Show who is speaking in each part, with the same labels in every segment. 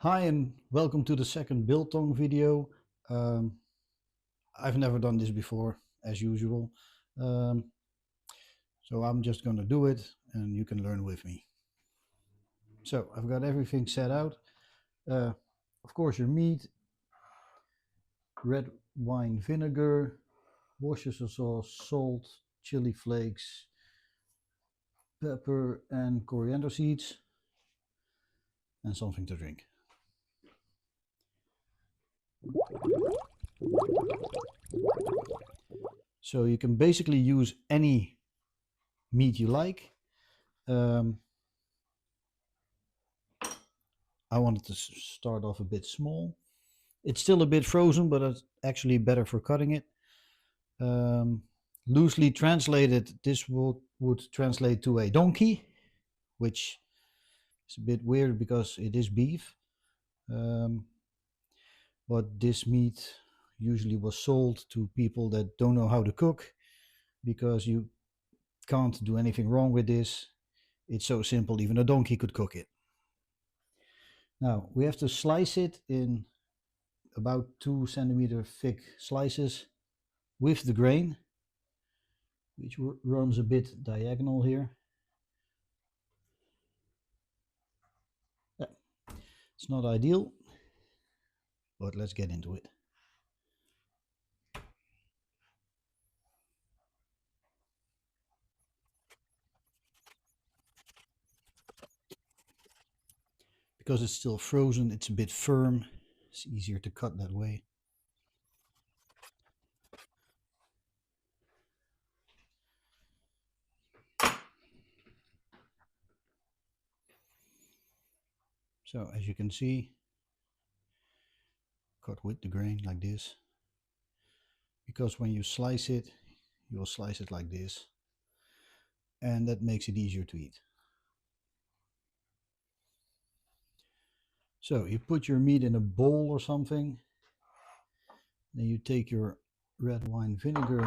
Speaker 1: Hi and welcome to the second Biltong video. Um, I've never done this before, as usual. Um, so I'm just going to do it and you can learn with me. So I've got everything set out. Of course, your meat, red wine vinegar, Worcestershire sauce, salt, chili flakes, pepper and coriander seeds, and something to drink. So you can basically use any meat you like. I wanted to start off a bit small. It's still a bit frozen, but it's actually better for cutting it. Loosely translated, this would translate to a donkey, which is a bit weird because it is beef. But this meat usually was sold to people that don't know how to cook, because you can't do anything wrong with this. It's so simple, even a donkey could cook it. Now we have to slice it in about 2 centimeter thick slices with the grain, which runs a bit diagonal here. Yeah, it's not ideal, but let's get into it. Because it's still frozen, it's a bit firm. It's easier to cut that way. So as you can see, cut with the grain like this. Because when you slice it, you will slice it like this. And that makes it easier to eat. So you put your meat in a bowl or something. Then you take your red wine vinegar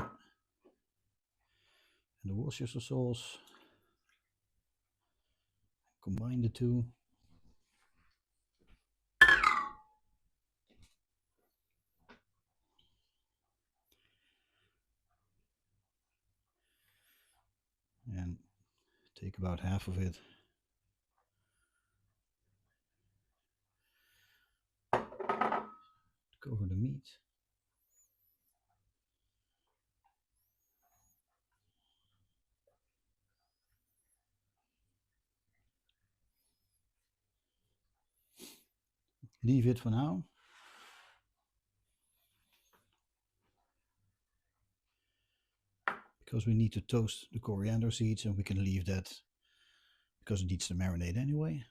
Speaker 1: and the Worcestershire sauce. Combine the two. And take about half of it. Cover the meat. Leave it for now. Because we need to toast the coriander seeds, and we can leave that because it needs to marinate anyway.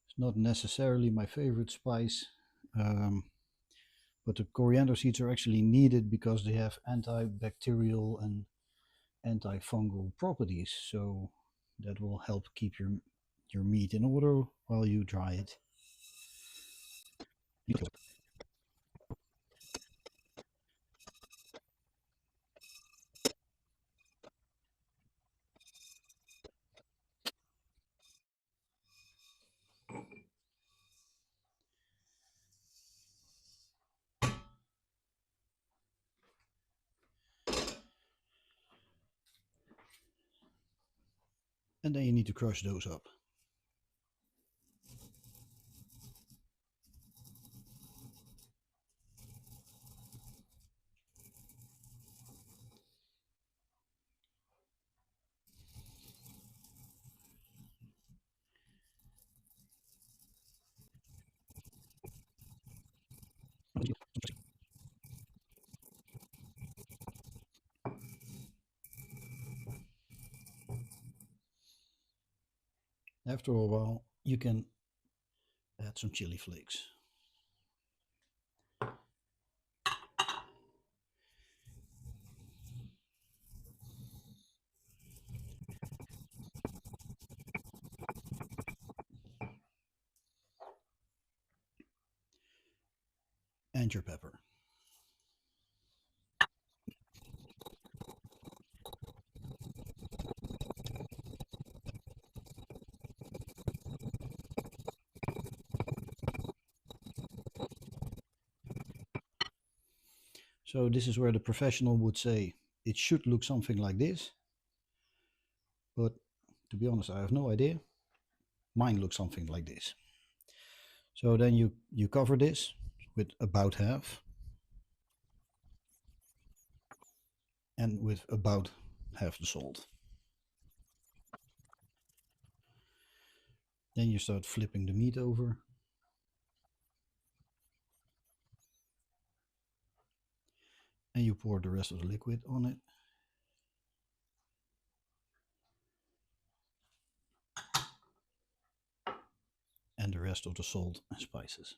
Speaker 1: It's not necessarily my favorite spice, but the coriander seeds are actually needed because they have antibacterial and antifungal properties, so that will help keep your meat in order while you dry it. And then you need to crush those up. After a while, you can add some chili flakes. And your pepper. So this is where the professional would say it should look something like this, but to be honest, I have no idea. Mine looks something like this. So then you cover this with about half and with about half the salt. Then you start flipping the meat over. And you pour the rest of the liquid on it. And the rest of the salt and spices.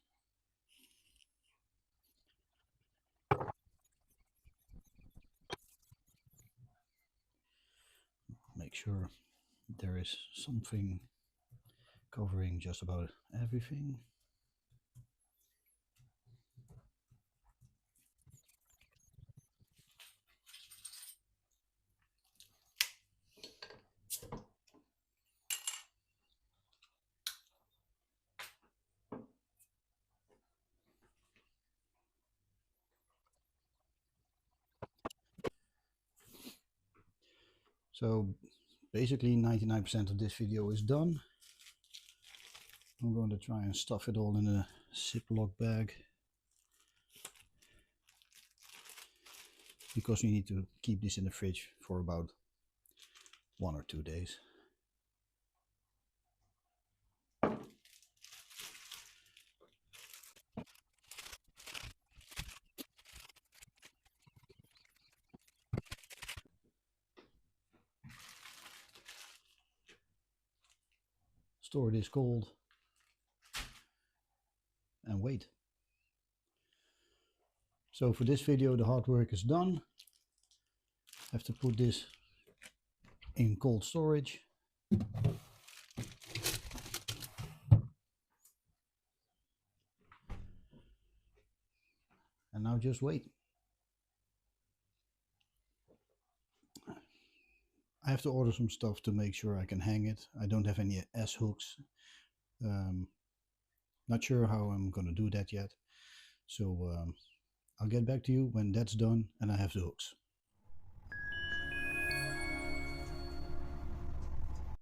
Speaker 1: Make sure there is something covering just about everything. So basically 99% of this video is done. I'm going to try and stuff it all in a Ziploc bag, because we need to keep this in the fridge for about 1 or 2 days. Store this cold and wait. So for this video the hard work is done. I have to put this in cold storage. And now just wait. I have to order some stuff to make sure I can hang it. I don't have any S hooks. Not sure how I'm gonna do that yet. So I'll get back to you when that's done and I have the hooks.